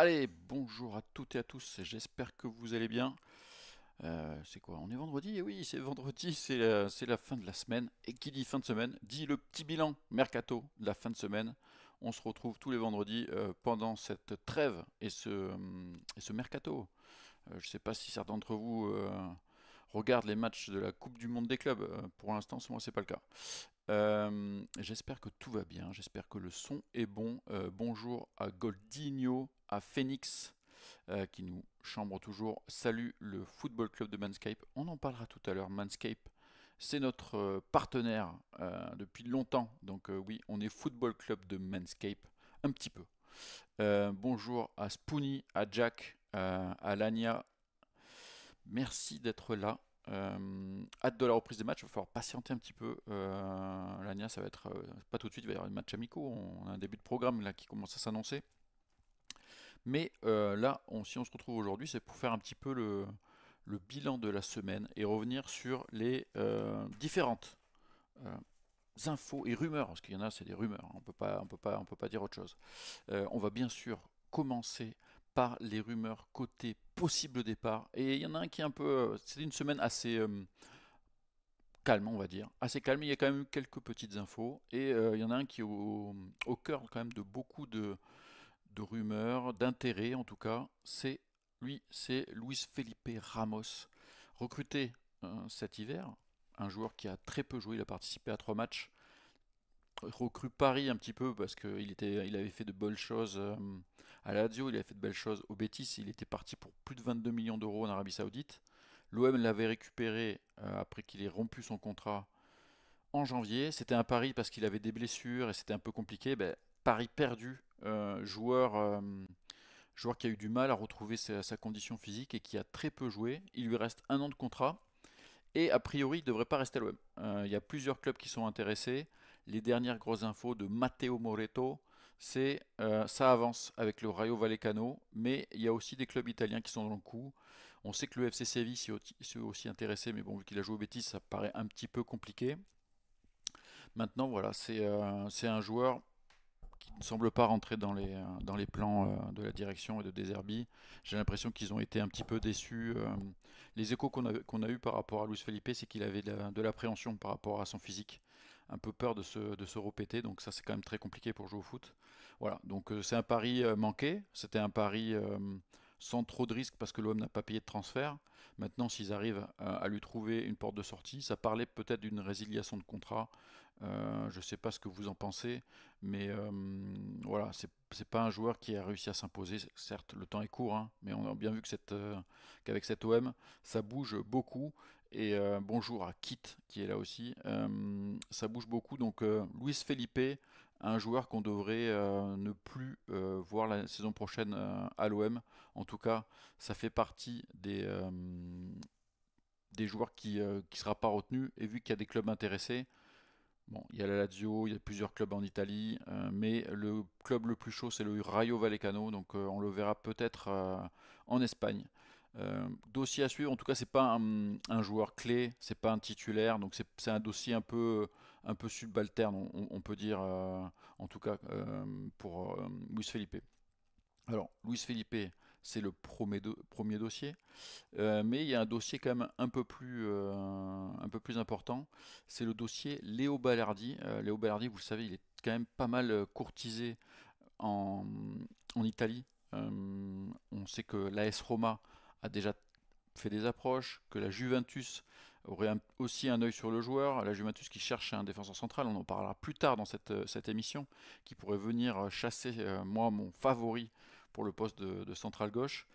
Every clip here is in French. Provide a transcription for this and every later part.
Allez, bonjour à toutes et à tous, j'espère que vous allez bien. C'est quoi? On est vendredi? Et oui, c'est vendredi, c'est la fin de la semaine. Et qui dit fin de semaine, dit le petit bilan mercato de la fin de semaine. On se retrouve tous les vendredis pendant cette trêve et ce mercato. Je ne sais pas si certains d'entre vous regardent les matchs de la Coupe du Monde des clubs. Pour l'instant, moi, c'est pas le cas. J'espère que tout va bien, j'espère que le son est bon. Bonjour à Goldinho, à Phoenix, qui nous chambre toujours. Salut le Football Club de Manscape. On en parlera tout à l'heure. Manscape, c'est notre partenaire depuis longtemps. Donc oui, on est Football Club de Manscape, un petit peu. Bonjour à Spoonie, à Jack, à Lania. Merci d'être là. Hâte de la reprise des matchs. Il va falloir patienter un petit peu. Lania, ça va être pas tout de suite. Il va y avoir des matchs amicaux. On a un début de programme là qui commence à s'annoncer. Mais là, si on se retrouve aujourd'hui, c'est pour faire un petit peu le bilan de la semaine et revenir sur les différentes euh, infos et rumeurs, parce qu'il y en a, c'est des rumeurs, hein, on peut pas dire autre chose. On va bien sûr commencer par les rumeurs côté possible départ, et il y en a un qui est un peu, c'est une semaine assez calme, on va dire, assez calme. Il y a quand même eu quelques petites infos, et il y en a un qui est au cœur quand même de beaucoup de rumeurs, d'intérêt en tout cas, c'est Luis Felipe Ramos, recruté cet hiver, un joueur qui a très peu joué, il a participé à 3 matchs, recrue Paris un petit peu parce qu'il avait fait de belles choses à la Lazio, il avait fait de belles choses au Betis, il était parti pour plus de 22 millions d'euros en Arabie Saoudite. L'OM l'avait récupéré après qu'il ait rompu son contrat en janvier. C'était un pari parce qu'il avait des blessures et c'était un peu compliqué. Ben, pari perdu, joueur qui a eu du mal à retrouver sa condition physique et qui a très peu joué. Il lui reste 1 an de contrat et a priori il ne devrait pas rester à l'OM. Il y a plusieurs clubs qui sont intéressés. Les dernières grosses infos de Matteo Moretto, c'est ça avance avec le Rayo Vallecano, mais il y a aussi des clubs italiens qui sont dans le coup. On sait que le FC Séville s'est aussi intéressé, mais bon, vu qu'il a joué au Betis, ça paraît un petit peu compliqué. Maintenant, voilà, c'est un joueur qui ne semble pas rentrer dans les plans de la direction et de Deserbi. J'ai l'impression qu'ils ont été un petit peu déçus. Les échos qu'on a eu par rapport à Luis Felipe, c'est qu'il avait de l'appréhension par rapport à son physique, un peu peur de se repéter, donc ça c'est quand même très compliqué pour jouer au foot. Voilà, donc c'est un pari manqué, c'était un pari sans trop de risques parce que l'OM n'a pas payé de transfert. Maintenant, s'ils arrivent à lui trouver une porte de sortie, ça parlait peut-être d'une résiliation de contrat. Je ne sais pas ce que vous en pensez, mais voilà, c'est pas un joueur qui a réussi à s'imposer. Certes, le temps est court, hein, mais on a bien vu qu'avec cette OM, ça bouge beaucoup. Et bonjour à Kit qui est là aussi. Ça bouge beaucoup. Donc Luis Felipe, un joueur qu'on devrait ne plus voir la saison prochaine à l'OM. En tout cas, ça fait partie des joueurs qui sera pas retenu. Et vu qu'il y a des clubs intéressés, bon, il y a la Lazio, il y a plusieurs clubs en Italie, mais le club le plus chaud, c'est le Rayo Vallecano, donc on le verra peut-être en Espagne. Dossier à suivre, en tout cas, c'est pas un joueur clé, c'est pas un titulaire, donc c'est un dossier un peu subalterne, on peut dire, en tout cas pour Luis Felipe. Alors, Luis Felipe, c'est le premier dossier. Mais il y a un dossier quand même un peu plus important. C'est le dossier Léo Balardi. Léo Balardi, vous le savez, il est quand même pas mal courtisé en, en Italie. On sait que l'AS Roma a déjà fait des approches, que la Juventus aurait aussi un œil sur le joueur. La Juventus qui cherche un défenseur central, on en parlera plus tard dans cette émission, qui pourrait venir chasser, moi, mon favori pour le poste de central gauche.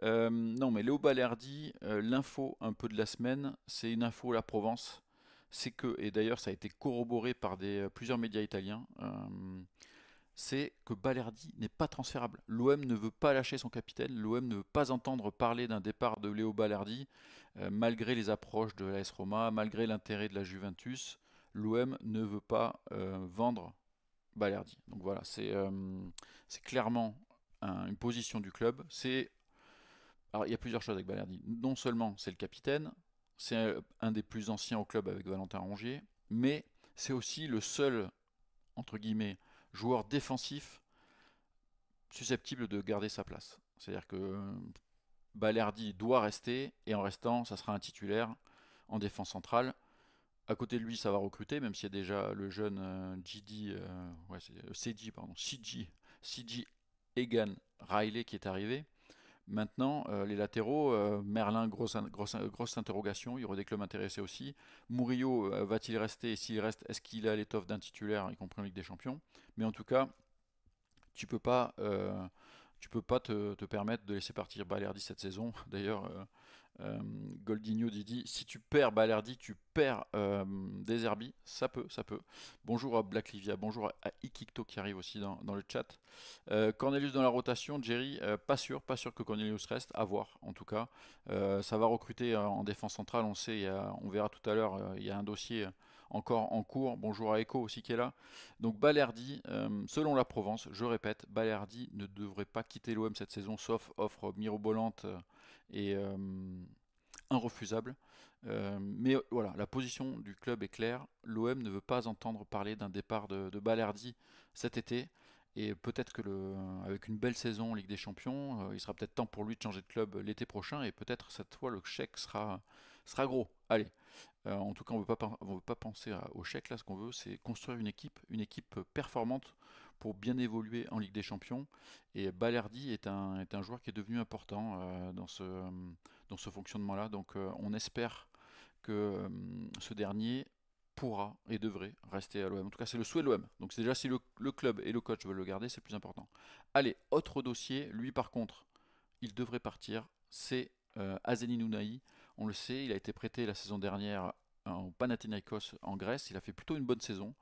Non, mais Léo Balerdi, l'info un peu de la semaine, c'est une info La Provence. C'est que, et d'ailleurs ça a été corroboré par plusieurs médias italiens, c'est que Balerdi n'est pas transférable. L'OM ne veut pas lâcher son capitaine, l'OM ne veut pas entendre parler d'un départ de Léo Balerdi, malgré les approches de l'AS Roma, malgré l'intérêt de la Juventus. L'OM ne veut pas vendre Balerdi. Donc voilà, c'est clairement une position du club. Alors, il y a plusieurs choses avec Balerdi. Non seulement c'est le capitaine, c'est un des plus anciens au club avec Valentin Rongier, mais c'est aussi le seul, entre guillemets, joueur défensif susceptible de garder sa place. C'est-à-dire que Balerdi doit rester, et en restant, ça sera un titulaire en défense centrale. À côté de lui, ça va recruter, même s'il y a déjà le jeune GD, ouais, CG, pardon, CG Egan Riley qui est arrivé. Maintenant, les latéraux, Merlin, grosse interrogation, il y aurait des clubs intéressés aussi. Murillo, va-t-il rester? Et s'il reste, est-ce qu'il a l'étoffe d'un titulaire, y compris en Ligue des Champions? Mais en tout cas, tu peux pas, tu peux pas te permettre de laisser partir Balerdi cette saison. D'ailleurs, Goldinho dit si tu perds Balerdi, tu perds Deserbi. Ça peut, ça peut. Bonjour à Black Livia, bonjour à Ikikto qui arrive aussi dans le chat. Cornelius dans la rotation, Jerry, pas sûr que Cornelius reste, à voir en tout cas. Ça va recruter en défense centrale, on sait, on verra tout à l'heure, il y a un dossier encore en cours. Bonjour à Echo aussi qui est là. Donc Balerdi, selon la Provence, je répète, Balerdi ne devrait pas quitter l'OM cette saison, sauf offre mirobolante et irrefusable. Mais voilà, la position du club est claire. L'OM ne veut pas entendre parler d'un départ de Balerdi cet été. Et peut-être que avec une belle saison en Ligue des Champions, il sera peut-être temps pour lui de changer de club l'été prochain. Et peut-être cette fois le chèque sera gros. Allez, en tout cas, on veut pas penser au chèque là. Ce qu'on veut, c'est construire une équipe performante pour bien évoluer en Ligue des Champions. Et Balerdi est un joueur qui est devenu important dans ce fonctionnement-là. Donc, on espère que ce dernier pourra et devrait rester à l'OM. En tout cas, c'est le souhait de l'OM. Donc, c'est déjà si le club et le coach veulent le garder, c'est le plus important. Allez, autre dossier. Lui, par contre, il devrait partir. C'est Azzedine Ounahi. On le sait, il a été prêté la saison dernière au Panathinaikos en Grèce. Il a fait plutôt une bonne saison.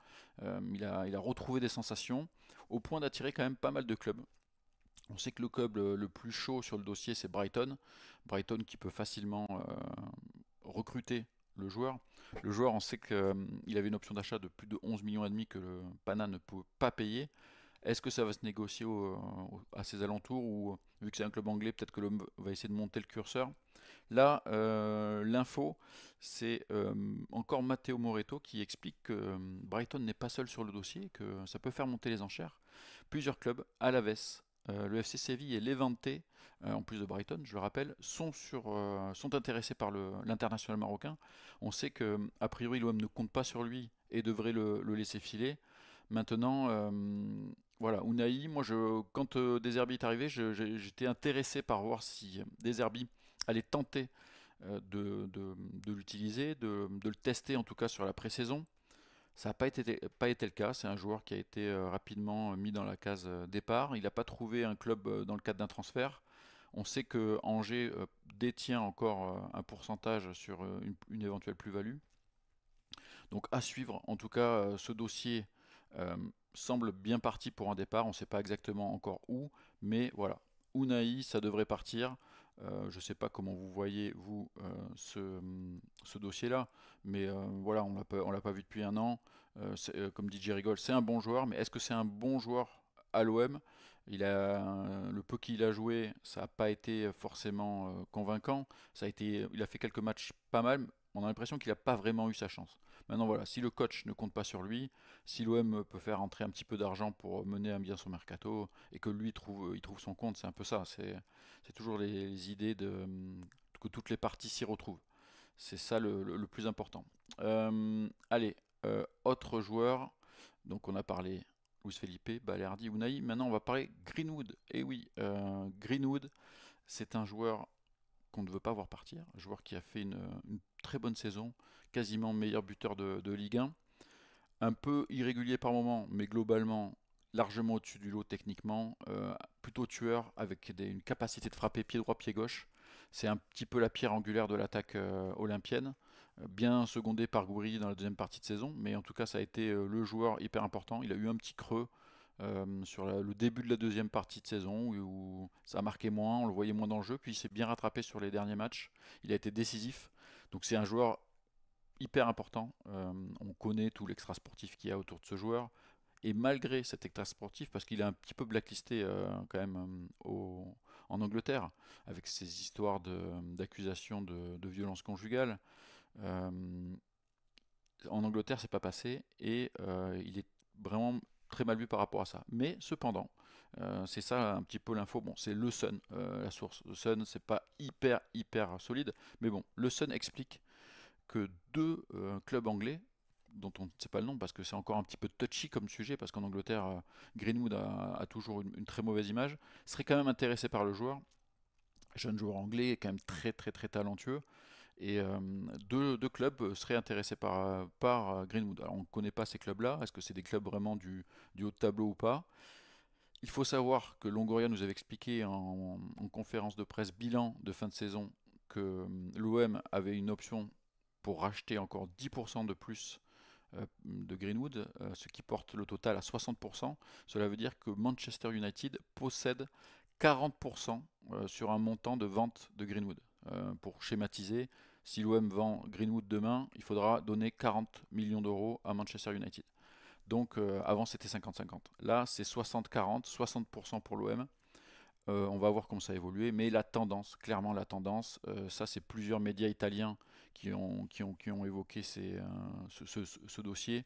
Il a retrouvé des sensations au point d'attirer quand même pas mal de clubs. On sait que le club le plus chaud sur le dossier, c'est Brighton. Brighton qui peut facilement recruter le joueur. Le joueur, on sait qu'il avait une option d'achat de plus de 11 millions et demi que le Pana ne peut pas payer. Est-ce que ça va se négocier à ses alentours ou vu que c'est un club anglais, peut-être que l'homme va essayer de monter le curseur. Là, l'info, c'est encore Matteo Moretto qui explique que Brighton n'est pas seul sur le dossier, que ça peut faire monter les enchères. Plusieurs clubs, Alaves, le FC Séville et Levante, en plus de Brighton, je le rappelle, sont intéressés par l'international marocain. On sait que a priori l'OM ne compte pas sur lui et devrait le laisser filer. Maintenant, voilà, Unai, quand Deserbi est arrivé, j'étais intéressé par voir si Deserbi allait tenter de l'utiliser, de le tester en tout cas sur la pré-saison. Ça n'a pas été le cas. C'est un joueur qui a été rapidement mis dans la case départ. Il n'a pas trouvé un club dans le cadre d'un transfert. On sait que Angers détient encore un pourcentage sur une éventuelle plus-value. Donc à suivre. En tout cas, ce dossier euh, semble bien parti pour un départ. On ne sait pas exactement encore où, mais voilà. Unai, ça devrait partir. Je ne sais pas comment vous voyez, vous, ce dossier-là, mais voilà, on l'a pas vu depuis un an. Comme dit Jerry Gold, c'est un bon joueur, mais est-ce que c'est un bon joueur à l'OM? Le peu qu'il a joué, ça n'a pas été forcément convaincant. Il a fait quelques matchs pas mal. On a l'impression qu'il n'a pas vraiment eu sa chance. Maintenant, voilà, si le coach ne compte pas sur lui, si l'OM peut faire entrer un petit peu d'argent pour mener à bien son mercato et que lui il trouve son compte, c'est un peu ça. C'est toujours les idées que toutes les parties s'y retrouvent. C'est ça le plus important. Allez, autre joueur. Donc on a parlé Luis Felipe, Balerdi, Unai. Maintenant on va parler Greenwood. Et oui, Greenwood, c'est un joueur qu'on ne veut pas voir partir. Un joueur qui a fait une très bonne saison, quasiment meilleur buteur de Ligue 1. Un peu irrégulier par moment, mais globalement largement au-dessus du lot techniquement. Plutôt tueur avec une capacité de frapper pied droit, pied gauche. C'est un petit peu la pierre angulaire de l'attaque olympienne. Bien secondé par Gouiri dans la deuxième partie de saison, mais en tout cas ça a été le joueur hyper important. Il a eu un petit creux sur le début de la deuxième partie de saison où ça a marqué moins, on le voyait moins dans le jeu, puis il s'est bien rattrapé sur les derniers matchs. Il a été décisif. Donc c'est un joueur hyper important. On connaît tout l'extra sportif qu'il y a autour de ce joueur. Et malgré cet extra sportif, parce qu'il est un petit peu blacklisté quand même en Angleterre, avec ses histoires d'accusations de violence conjugale, euh, en Angleterre c'est pas passé et il est vraiment très mal vu par rapport à ça. Mais cependant, c'est ça un petit peu l'info. Bon, c'est le Sun, la source. Le Sun, c'est pas hyper solide, mais bon, le Sun explique que deux clubs anglais, dont on ne sait pas le nom parce que c'est encore un petit peu touchy comme sujet, parce qu'en Angleterre, Greenwood a toujours une très mauvaise image, seraient quand même intéressés par le joueur. Jeune joueur anglais, quand même très talentueux. Et deux clubs seraient intéressés par Greenwood. Alors on ne connaît pas ces clubs-là. Est-ce que c'est des clubs vraiment du haut de tableau ou pas? Il faut savoir que Longoria nous avait expliqué en conférence de presse bilan de fin de saison que l'OM avait une option pour racheter encore 10% de plus de Greenwood, ce qui porte le total à 60%. Cela veut dire que Manchester United possède 40% sur un montant de vente de Greenwood. Pour schématiser, si l'OM vend Greenwood demain, il faudra donner 40 millions d'euros à Manchester United. Donc avant c'était 50-50. Là c'est 60-40, 60% pour l'OM. On va voir comment ça a évolué, mais la tendance, clairement la tendance, ça c'est plusieurs médias italiens qui ont évoqué ce dossier.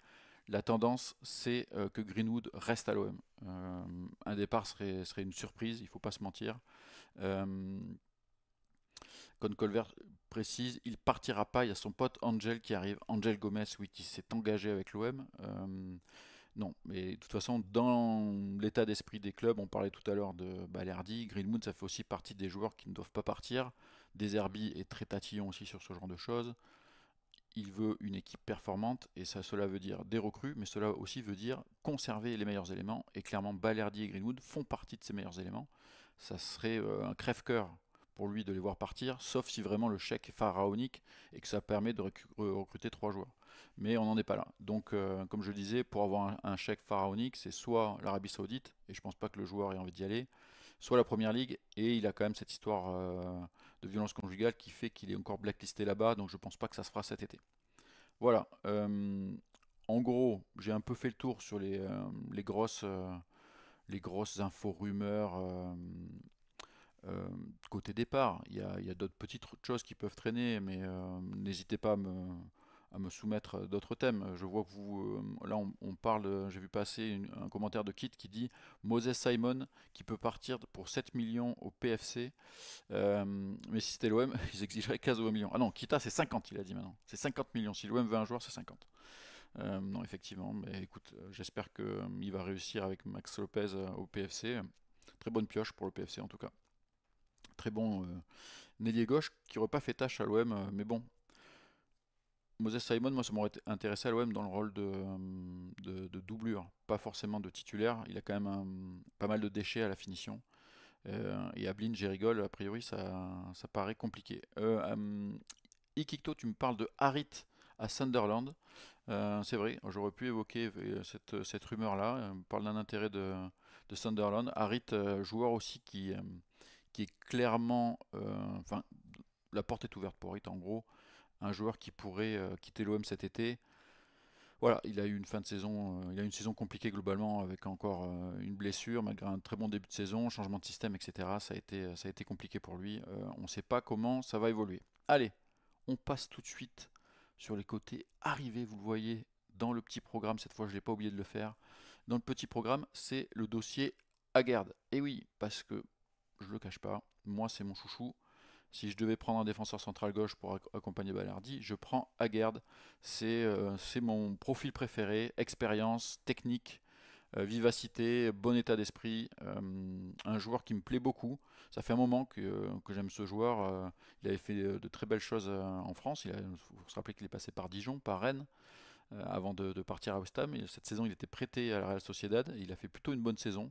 La tendance, c'est que Greenwood reste à l'OM. Un départ serait une surprise, il ne faut pas se mentir. Euh, Con Colvert précise, il partira pas. Il y a son pote Angel qui arrive, Angel Gomez, oui, qui s'est engagé avec l'OM. Non, mais de toute façon, dans l'état d'esprit des clubs, on parlait tout à l'heure de Balerdi, Greenwood, ça fait aussi partie des joueurs qui ne doivent pas partir. Deserbi est très tatillon aussi sur ce genre de choses. Il veut une équipe performante et cela veut dire des recrues, mais cela aussi veut dire conserver les meilleurs éléments. Et clairement, Balerdi et Greenwood font partie de ces meilleurs éléments. Ça serait un crève-cœur pour lui de les voir partir, sauf si vraiment le chèque est pharaonique et que ça permet de recruter trois joueurs. Mais on n'en est pas là. Donc, comme je disais, pour avoir un chèque pharaonique, c'est soit l'Arabie Saoudite, et je pense pas que le joueur ait envie d'y aller, soit la Première Ligue, et il a quand même cette histoire de violence conjugale qui fait qu'il est encore blacklisté là-bas, donc je pense pas que ça se fera cet été. Voilà. En gros, j'ai un peu fait le tour sur les grosses infos, rumeurs côté départ. Il y a d'autres petites choses qui peuvent traîner, mais n'hésitez pas à me soumettre d'autres thèmes. Je vois que là, on parle, j'ai vu passer un commentaire de Kit qui dit Moses Simon qui peut partir pour 7 millions au PFC. Mais si c'était l'OM, ils exigeraient 15 ou 20 millions. Ah non, Kita c'est 50, il a dit maintenant. C'est 50 millions. Si l'OM veut un joueur, c'est 50. Non, effectivement, mais écoute, j'espère qu'il va réussir avec Max Lopez au PFC. Très bonne pioche pour le PFC en tout cas. Très bon ailier gauche qui n'aurait pas fait tâche à l'OM, mais bon. Moses Simon, moi ça m'aurait intéressé à l'OM dans le rôle de doublure, pas forcément de titulaire. Il a quand même pas mal de déchets à la finition. Et Ablin, j'ai rigole, a priori ça paraît compliqué. Ikikto, tu me parles de Harit à Sunderland. C'est vrai, j'aurais pu évoquer cette rumeur-là. On parle d'un intérêt de Sunderland. Harit, joueur aussi qui est clairement. Enfin, la porte est ouverte pour Harit en gros. Un joueur qui pourrait quitter l'OM cet été. Voilà, il a eu une fin de saison, il a eu une saison compliquée globalement avec encore une blessure, malgré un très bon début de saison, changement de système, etc. Ça a été compliqué pour lui. On ne sait pas comment ça va évoluer. Allez, on passe tout de suite sur les côtés arrivés, vous le voyez dans le petit programme, cette fois je ne l'ai pas oublié de le faire. Dans le petit programme, c'est le dossier Aguerd. Et oui, parce que je ne le cache pas, moi c'est mon chouchou. Si je devais prendre un défenseur central gauche pour accompagner Balerdi, je prends Aguerd. C'est mon profil préféré, expérience, technique, vivacité, bon état d'esprit, un joueur qui me plaît beaucoup. Ça fait un moment que j'aime ce joueur. Il avait fait de très belles choses en France. Il faut se rappeler qu'il est passé par Dijon, par Rennes, avant de partir à West Ham. Et cette saison, il était prêté à la Real Sociedad. Et il a fait plutôt une bonne saison.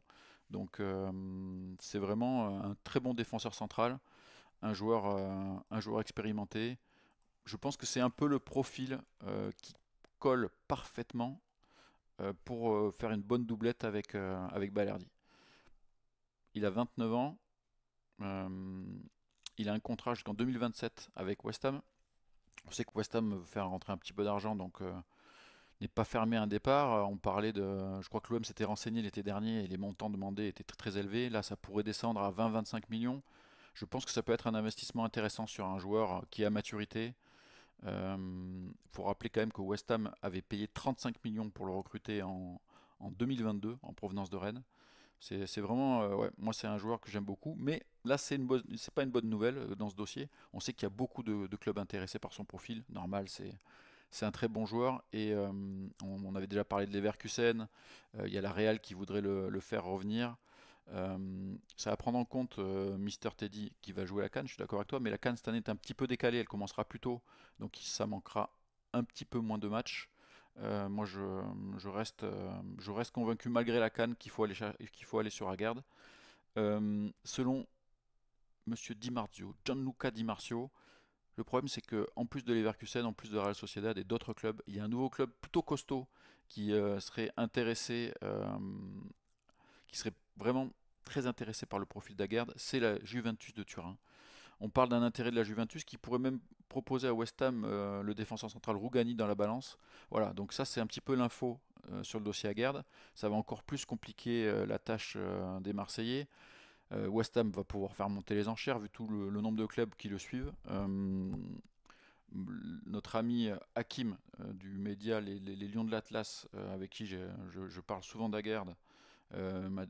Donc c'est vraiment un très bon défenseur central, un joueur expérimenté. Je pense que c'est un peu le profil qui colle parfaitement pour faire une bonne doublette avec Balerdi. Il a 29 ans, euh, il a un contrat jusqu'en 2027 avec West Ham. On sait que West Ham veut faire rentrer un petit peu d'argent, donc n'est pas fermé à un départ. On parlait je crois que l'OM s'était renseigné l'été dernier et les montants demandés étaient très élevés. Là, ça pourrait descendre à 20-25 millions. Je pense que ça peut être un investissement intéressant sur un joueur qui a maturité. Il faut rappeler quand même que West Ham avait payé 35 millions pour le recruter en 2022 en provenance de Rennes. C'est vraiment, ouais, moi c'est un joueur que j'aime beaucoup, mais là c'est pas une bonne nouvelle dans ce dossier. On sait qu'il y a beaucoup de clubs intéressés par son profil, normal, c'est un très bon joueur et on avait déjà parlé de Leverkusen, il y a la Real qui voudrait le faire revenir. Ça va prendre en compte Mister Teddy qui va jouer la CAN, je suis d'accord avec toi, mais la CAN cette année est un petit peu décalée, elle commencera plus tôt, donc ça manquera un petit peu moins de matchs. Moi je reste convaincu malgré la CAN qu'il faut aller sur Aguerd. Selon Monsieur Di Marzio, Gianluca Di Marzio, le problème, c'est que en plus de Leverkusen, en plus de Real Sociedad et d'autres clubs, il y a un nouveau club plutôt costaud qui serait intéressé, qui serait vraiment très intéressé par le profil d'Aguerd, c'est la Juventus de Turin. On parle d'un intérêt de la Juventus qui pourrait même proposer à West Ham le défenseur central Rougani dans la balance. Voilà, donc ça c'est un petit peu l'info sur le dossier Aguerd. Ça va encore plus compliquer la tâche des Marseillais. West Ham va pouvoir faire monter les enchères vu tout le nombre de clubs qui le suivent. Notre ami Hakim du média les Lions de l'Atlas, avec qui je parle souvent d'Aguerd, m'a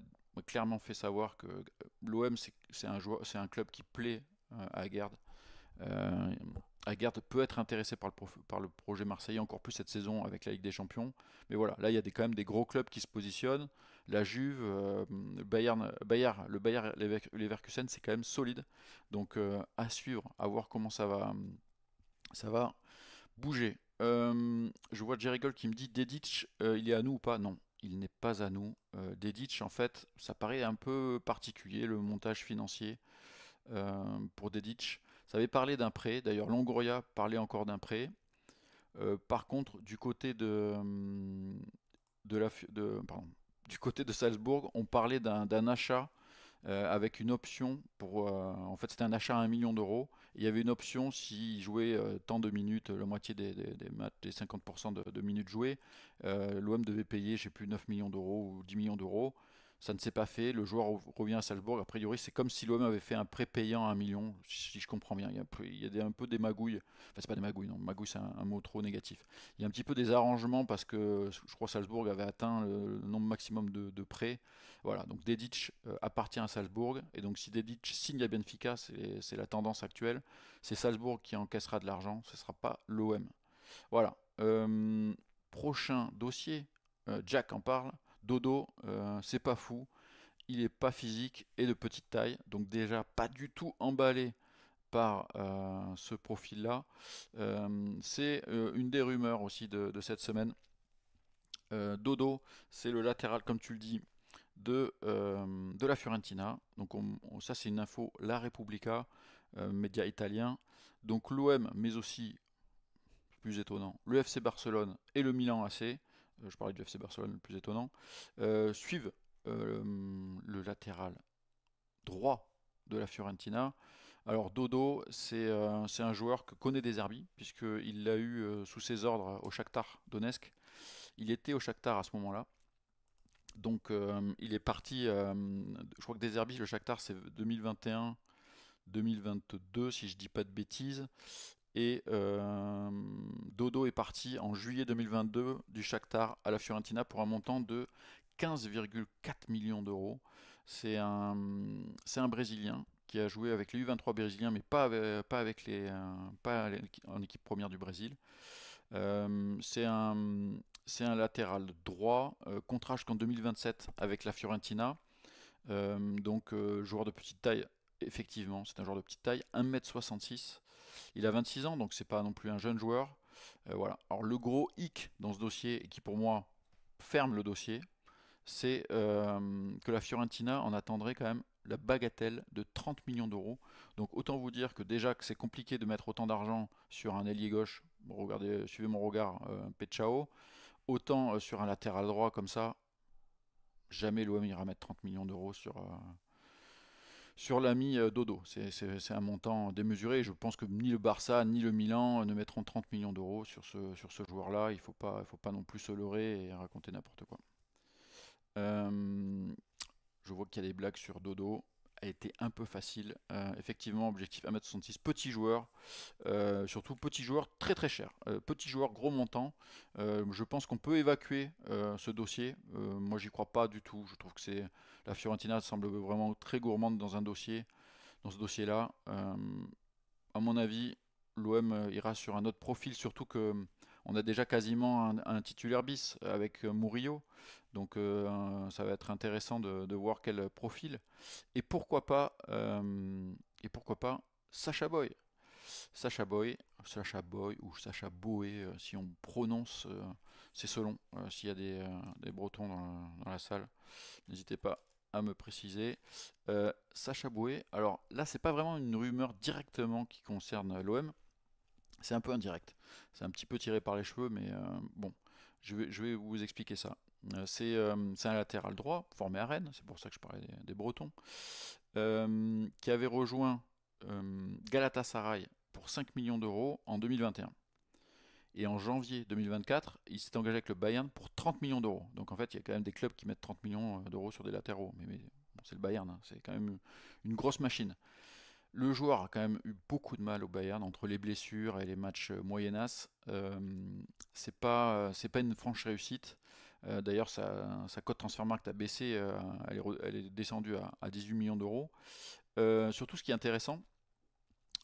clairement fait savoir que l'OM c'est un club qui plaît à Aguerd. Euh, Aguerd peut être intéressé par le projet marseillais encore plus cette saison avec la Ligue des Champions. Mais voilà, là il y a quand même des gros clubs qui se positionnent. La Juve, le Bayer Leverkusen, c'est quand même solide. Donc à suivre, à voir comment ça va bouger. Je vois Jerry Gold qui me dit Dedic, il est à nous ou pas? Non, il n'est pas à nous. Dedic, en fait, ça paraît un peu particulier le montage financier pour Dedic. Ça avait parlé d'un prêt, d'ailleurs Longoria parlait encore d'un prêt. Par contre, pardon, du côté de Salzbourg, on parlait d'un achat avec une option pour. En fait, c'était un achat à 1 million d'euros. Il y avait une option s'il jouait tant de minutes, la moitié des matchs, des 50% de minutes jouées. L'OM devait payer, je sais plus, 9 millions d'euros ou 10 millions d'euros. Ça ne s'est pas fait. Le joueur revient à Salzbourg. A priori, c'est comme si l'OM avait fait un prêt payant à 1 million, si je comprends bien. Il y a un peu des magouilles. Enfin, c'est pas des magouilles, non. Magouille, c'est un mot trop négatif. Il y a un petit peu des arrangements parce que je crois que Salzbourg avait atteint le nombre maximum de prêts. Voilà, donc Dedic appartient à Salzbourg, et donc si Dedic signe à Benfica, c'est la tendance actuelle, c'est Salzbourg qui encaissera de l'argent, ce ne sera pas l'OM. Voilà. Prochain dossier, Jack en parle, Dodo, c'est pas fou, il est pas physique et de petite taille, donc déjà pas du tout emballé par ce profil-là. C'est une des rumeurs aussi de cette semaine. Dodo, c'est le latéral, comme tu le dis, de la Fiorentina. Donc ça c'est une info La Repubblica, média italien. Donc l'OM, mais aussi, plus étonnant, le FC Barcelone et le Milan AC, je parlais du FC Barcelone, le plus étonnant, suivent le latéral droit de la Fiorentina. Alors Dodo, c'est un joueur que connaît des Zerbi, puisqu'il l'a eu sous ses ordres au Shakhtar Donetsk. Il était au Shakhtar à ce moment-là. Donc il est parti, je crois que Deserbi, le Shakhtar, c'est 2021-2022, si je dis pas de bêtises. Et Dodo est parti en juillet 2022 du Shakhtar à la Fiorentina pour un montant de 15,4 millions d'euros. C'est un Brésilien qui a joué avec les U23 brésiliens, mais pas avec pas en équipe première du Brésil. C'est un latéral droit, contrat jusqu'en 2027 avec la Fiorentina. Donc joueur de petite taille, effectivement, c'est un joueur de petite taille, 1m66. Il a 26 ans, donc c'est pas non plus un jeune joueur. Voilà. Alors le gros hic dans ce dossier, et qui pour moi ferme le dossier, c'est que la Fiorentina en attendrait quand même la bagatelle de 30 millions d'euros. Donc autant vous dire que déjà que c'est compliqué de mettre autant d'argent sur un ailier gauche, bon, regardez, suivez mon regard, Pechao, autant sur un latéral droit comme ça, jamais l'OM ira mettre 30 millions d'euros sur l'ami Dodo. C'est un montant démesuré, et je pense que ni le Barça ni le Milan ne mettront 30 millions d'euros sur ce joueur-là. Il faut pas non plus se leurrer et raconter n'importe quoi. Euh, je vois qu'il y a des blagues sur Dodo. a été un peu facile. Effectivement, objectif 1m66, petit joueur, surtout petit joueur très très cher. Petit joueur, gros montant. Je pense qu'on peut évacuer ce dossier. Moi, j'y crois pas du tout. Je trouve que la Fiorentina semble vraiment très gourmande dans ce dossier-là. À mon avis, l'OM ira sur un autre profil, surtout que on a déjà quasiment un titulaire bis avec Murillo. Donc ça va être intéressant de voir quel profil. Et pourquoi pas, Sacha Boy. Sacha Boy, Sacha Boy ou Sacha Boé, si on prononce, c'est selon. S'il y a des Bretons dans la salle, n'hésitez pas à me préciser. Sacha Boé, alors là, c'est pas vraiment une rumeur directement qui concerne l'OM, c'est un peu indirect. C'est un petit peu tiré par les cheveux, mais bon, je vais vous expliquer ça. C'est un latéral droit formé à Rennes, c'est pour ça que je parlais des Bretons, qui avait rejoint Galatasaray pour 5 millions d'euros en 2021. Et en janvier 2024, il s'est engagé avec le Bayern pour 30 millions d'euros. Donc en fait, il y a quand même des clubs qui mettent 30 millions d'euros sur des latéraux. Mais bon, c'est le Bayern, hein, c'est quand même une grosse machine. Le joueur a quand même eu beaucoup de mal au Bayern entre les blessures et les matchs moyennas. C'est pas une franche réussite. D'ailleurs, sa cote Transfermarkt a baissé, elle est descendue à 18 millions d'euros. Surtout, ce qui est intéressant,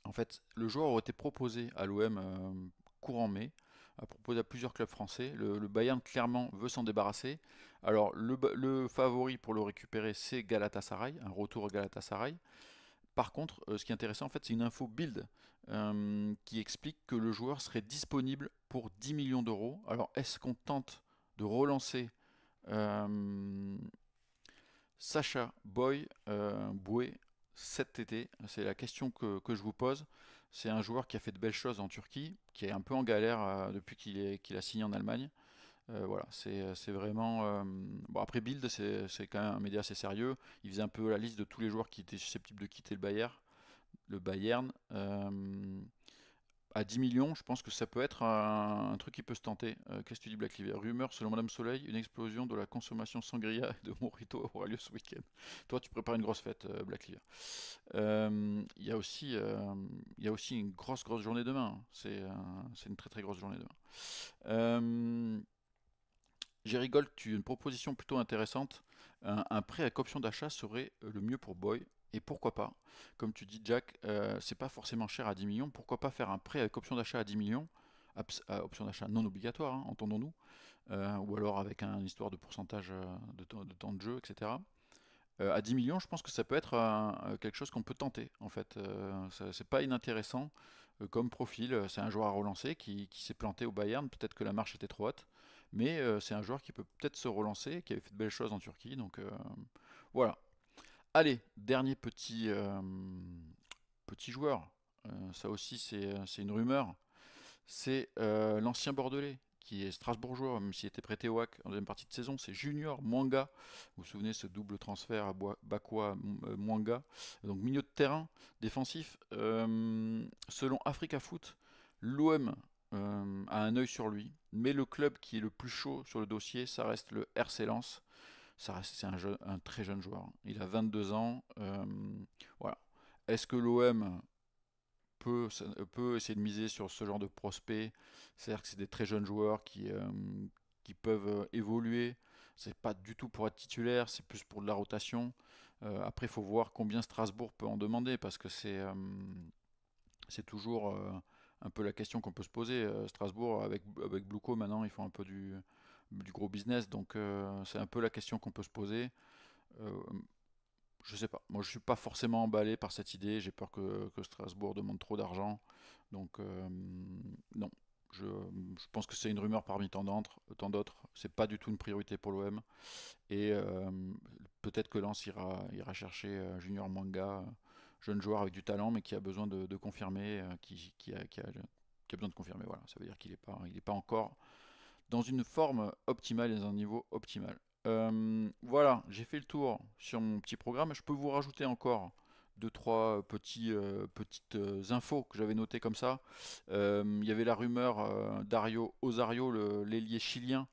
en fait, le joueur aurait été proposé à l'OM courant mai, a proposé à plusieurs clubs français. Le Bayern clairement veut s'en débarrasser. Alors le favori pour le récupérer, c'est Galatasaray, un retour au Galatasaray. Par contre, ce qui est intéressant, en fait, c'est une info Bild qui explique que le joueur serait disponible pour 10 millions d'euros. Alors, est-ce qu'on tente de relancer euh, Sacha Boy, Boué cet été? C'est la question que je vous pose. C'est un joueur qui a fait de belles choses en Turquie, qui est un peu en galère depuis qu'il a signé en Allemagne. Voilà, c'est vraiment. Bon, après Bild, c'est quand même un média assez sérieux. Il faisait un peu la liste de tous les joueurs qui étaient susceptibles de quitter le Bayern. Le Bayern. À 10 millions, je pense que ça peut être un truc qui peut se tenter. Qu'est-ce que tu dis, Black Liver? Rumeur selon Madame Soleil, une explosion de la consommation sangria et de mojito aura lieu ce week-end. Toi, tu prépares une grosse fête, Black Liver. Il y a aussi une grosse, grosse journée demain, hein. C'est une très, très grosse journée demain. Euh, J'ai rigole, tu as une proposition plutôt intéressante. Un prêt avec option d'achat serait le mieux pour Boy. Et pourquoi pas? Comme tu dis, Jack, c'est pas forcément cher à 10 millions. Pourquoi pas faire un prêt avec option d'achat à 10 millions? Option d'achat non obligatoire, hein, entendons-nous. Ou alors avec une histoire de pourcentage de temps de jeu, etc. À 10 millions, je pense que ça peut être quelque chose qu'on peut tenter, en fait. C'est pas inintéressant comme profil. C'est un joueur à relancer qui s'est planté au Bayern. Peut-être que la marche était trop haute. Mais c'est un joueur qui peut peut-être se relancer, qui avait fait de belles choses en Turquie. Donc voilà. Allez, dernier petit joueur. Ça aussi, c'est une rumeur. C'est l'ancien Bordelais, qui est strasbourgeois, même s'il était prêté au HAC en deuxième partie de saison. C'est Junior Mwanga. Vous vous souvenez, ce double transfert à Bakwa Mwanga. Donc milieu de terrain, défensif. Selon Africa Foot, l'OM a un œil sur lui. Mais le club qui est le plus chaud sur le dossier, ça reste le RC Lens. C'est un très jeune joueur. Il a 22 ans. Voilà. Est-ce que l'OM peut essayer de miser sur ce genre de prospect? C'est-à-dire que c'est des très jeunes joueurs qui peuvent évoluer. C'est pas du tout pour être titulaire, c'est plus pour de la rotation. Après, il faut voir combien Strasbourg peut en demander, parce que c'est toujours un peu la question qu'on peut se poser. Strasbourg, avec Bluco, maintenant, ils font un peu du gros business, donc c'est un peu la question qu'on peut se poser. Euh, je sais pas. Moi, je suis pas forcément emballé par cette idée. J'ai peur que Strasbourg demande trop d'argent. Donc, non. Je pense que c'est une rumeur parmi tant d'autres. Tant d'autres. C'est pas du tout une priorité pour l'OM. Et peut-être que Lens ira chercher Junior Mwanga, jeune joueur avec du talent, mais qui a besoin de confirmer, qui a besoin de confirmer. Voilà. Ça veut dire qu'il est pas encore dans une forme optimale et dans un niveau optimal. Voilà, j'ai fait le tour sur mon petit programme. Je peux vous rajouter encore deux, trois petites infos que j'avais notées comme ça. Il y avait la rumeur Dario Osario, l'ailier chilien,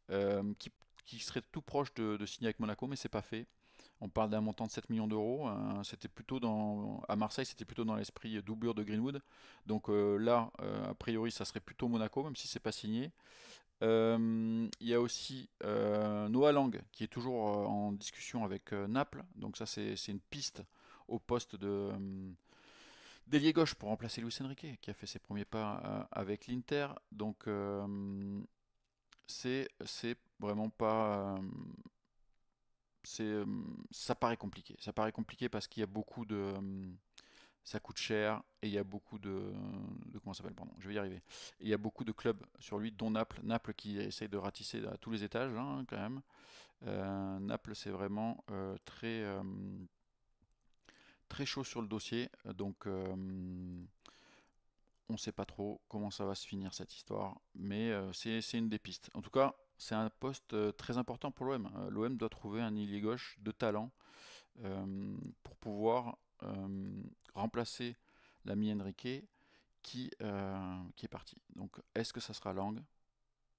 qui serait tout proche de signer avec Monaco, mais c'est pas fait. On parle d'un montant de 7 millions d'euros. C'était plutôt à Marseille, c'était plutôt dans l'esprit doublure de Greenwood. Donc là, a priori, ça serait plutôt Monaco, même si c'est pas signé. Il y a aussi Noah Lang qui est toujours en discussion avec Naples. Donc ça, c'est une piste au poste d'ailier gauche pour remplacer Luis Enrique, qui a fait ses premiers pas avec l'Inter. Donc c'est vraiment pas. Ça paraît compliqué. Ça paraît compliqué parce qu'il y a beaucoup ça coûte cher et il y a beaucoup comment ça s'appelle, pardon, je vais y arriver. Et il y a beaucoup de clubs sur lui, dont Naples. Naples qui essaye de ratisser à tous les étages, hein, quand même. Naples, c'est vraiment très chaud sur le dossier. Donc, on ne sait pas trop comment ça va se finir cette histoire, mais c'est une des pistes. En tout cas, c'est un poste très important pour l'OM. L'OM doit trouver un ailier gauche de talent pour pouvoir remplacer l'ami Enrique qui est parti. Donc, est-ce que ça sera Lang?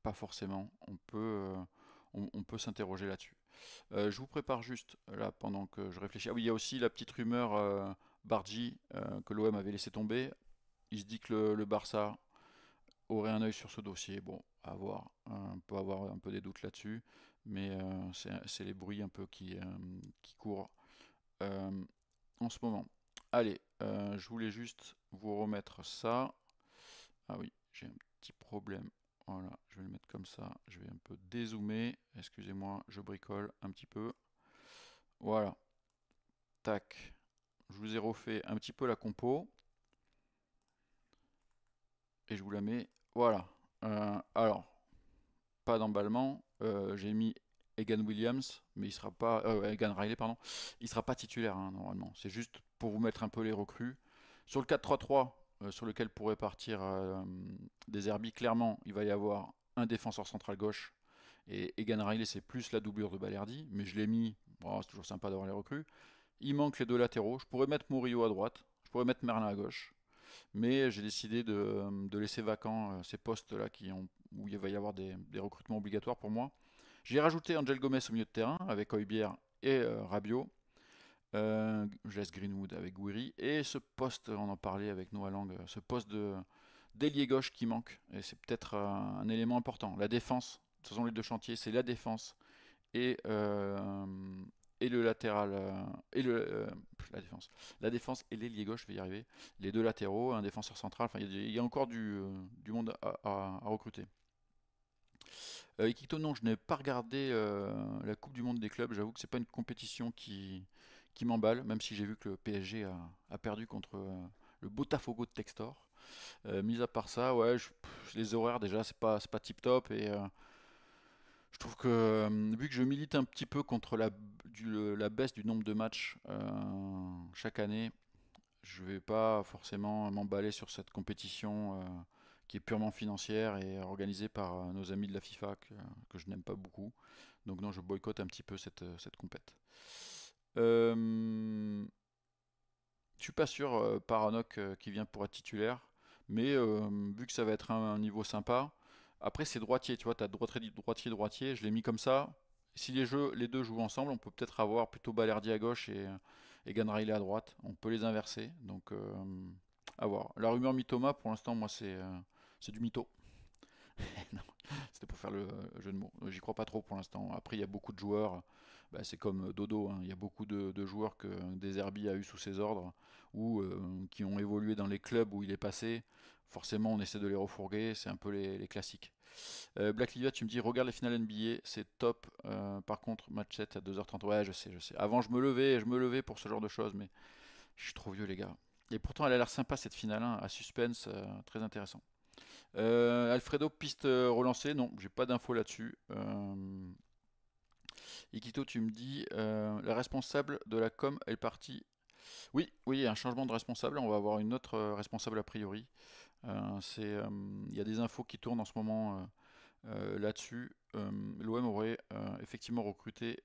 Pas forcément. On peut s'interroger là-dessus. Je vous prépare juste là pendant que je réfléchis. Ah oui, il y a aussi la petite rumeur Bargi que l'OM avait laissé tomber. Il se dit que le Barça aurait un œil sur ce dossier. Bon, à voir. On peut avoir un peu des doutes là-dessus, mais c'est les bruits un peu qui courent euh, en ce moment. Allez, je voulais juste vous remettre ça. Ah oui, j'ai un petit problème. Voilà, je vais le mettre comme ça. Je vais un peu dézoomer. Excusez-moi, je bricole un petit peu. Voilà, tac. Je vous ai refait un petit peu la compo et je vous la mets. Voilà. Alors, pas d'emballement. J'ai mis Egan Williams, mais il sera pas. Egan Riley, pardon. Il sera pas titulaire hein, normalement. C'est juste pour vous mettre un peu les recrues. Sur le 4-3-3, sur lequel pourrait partir des Herbie, clairement, il va y avoir un défenseur central gauche. Et Egan Riley, c'est plus la doublure de Balerdi, mais je l'ai mis. Bon, c'est toujours sympa d'avoir les recrues. Il manque les deux latéraux. Je pourrais mettre Murillo à droite. Je pourrais mettre Merlin à gauche. Mais j'ai décidé de laisser vacants ces postes-là où il va y avoir des recrutements obligatoires pour moi. J'ai rajouté Angel Gomez au milieu de terrain avec Højbjerg et Rabiot. Je laisse Greenwood avec Gouiri. Et ce poste, on en parlait avec Noah Lang, ce poste d'ailier gauche qui manque. Et c'est peut-être un élément important. La défense, ce sont les deux chantiers, c'est la défense et, euh, et le latéral et la défense. La défense et l'ailier gauche, je vais y arriver. Les deux latéraux, un défenseur central. Enfin, il y a encore du monde à recruter. Ikito, non, je n'ai pas regardé la Coupe du Monde des clubs. J'avoue que c'est pas une compétition qui m'emballe, même si j'ai vu que le PSG a perdu contre le Botafogo de Textor. Mis à part ça, ouais, les horaires déjà, c'est pas tip top et je trouve que vu que je milite un petit peu contre la baisse du nombre de matchs chaque année, je vais pas forcément m'emballer sur cette compétition qui est purement financière et organisée par nos amis de la FIFA que je n'aime pas beaucoup. Donc non, je boycotte un petit peu cette compète. Je suis pas sûr Paranok qui vient pour être titulaire, mais vu que ça va être un niveau sympa, après c'est droitier, tu vois, t'as droitier, droitier, droitier, je l'ai mis comme ça. Si les deux jouent ensemble, on peut peut-être avoir plutôt Balerdi à gauche et Ganraillet à droite. On peut les inverser, donc à voir. La rumeur Mitoma, pour l'instant, moi c'est du mytho. Non, c'était pour faire le jeu de mots. J'y crois pas trop pour l'instant. Après, il y a beaucoup de joueurs. Bah, c'est comme Dodo, hein. Il y a beaucoup de joueurs que Deserbi a eu sous ses ordres ou qui ont évolué dans les clubs où il est passé. Forcément, on essaie de les refourguer. C'est un peu les classiques. Black Livia, tu me dis, regarde les finales NBA, c'est top. Par contre, match 7 à 2h30. Ouais, je sais, je sais. Avant, je me levais pour ce genre de choses, mais je suis trop vieux, les gars. Et pourtant, elle a l'air sympa cette finale, hein, à suspense, très intéressant. Alfredo, piste relancée, non, j'ai pas d'infos là-dessus. Ikito, tu me dis, la responsable de la com est partie. Oui, oui, il y a un changement de responsable, on va avoir une autre responsable a priori. Il y a des infos qui tournent en ce moment là-dessus. L'OM aurait effectivement recruté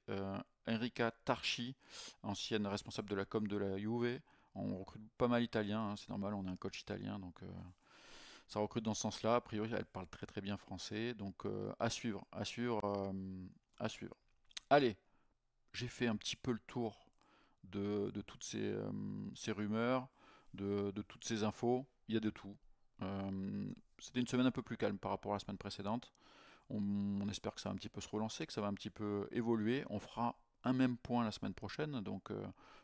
Enrica Tarchi, ancienne responsable de la com de la Juve. On recrute pas mal italien, hein, c'est normal, on a un coach italien, donc ça recrute dans ce sens-là. A priori, elle parle très très bien français. Donc à suivre, à suivre, à suivre. Allez, j'ai fait un petit peu le tour de toutes ces rumeurs, de toutes ces infos. Il y a de tout. C'était une semaine un peu plus calme par rapport à la semaine précédente. On espère que ça va un petit peu se relancer, que ça va un petit peu évoluer. On fera un même point la semaine prochaine, donc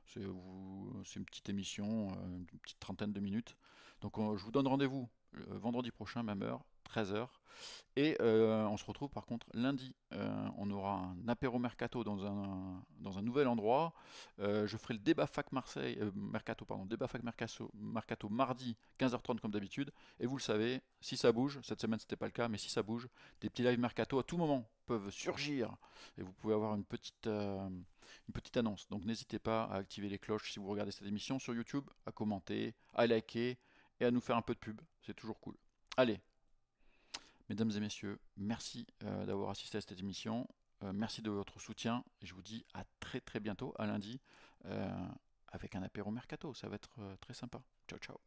c'est une petite émission, une petite trentaine de minutes. Donc je vous donne rendez-vous vendredi prochain, même heure, 13h. Et on se retrouve par contre lundi. On aura un apéro mercato dans un nouvel endroit. Je ferai le débat fac Marseille, mercato, pardon, débat fac mercato mardi 15h30 comme d'habitude. Et vous le savez, si ça bouge, cette semaine c'était pas le cas, mais si ça bouge, des petits live mercato à tout moment peuvent surgir et vous pouvez avoir une petite annonce. Donc n'hésitez pas à activer les cloches si vous regardez cette émission sur YouTube, à commenter, à liker et à nous faire un peu de pub. C'est toujours cool. Allez, mesdames et messieurs, merci d'avoir assisté à cette émission. Merci de votre soutien. Et je vous dis à très très bientôt, à lundi, avec un apéro mercato. Ça va être très sympa. Ciao ciao.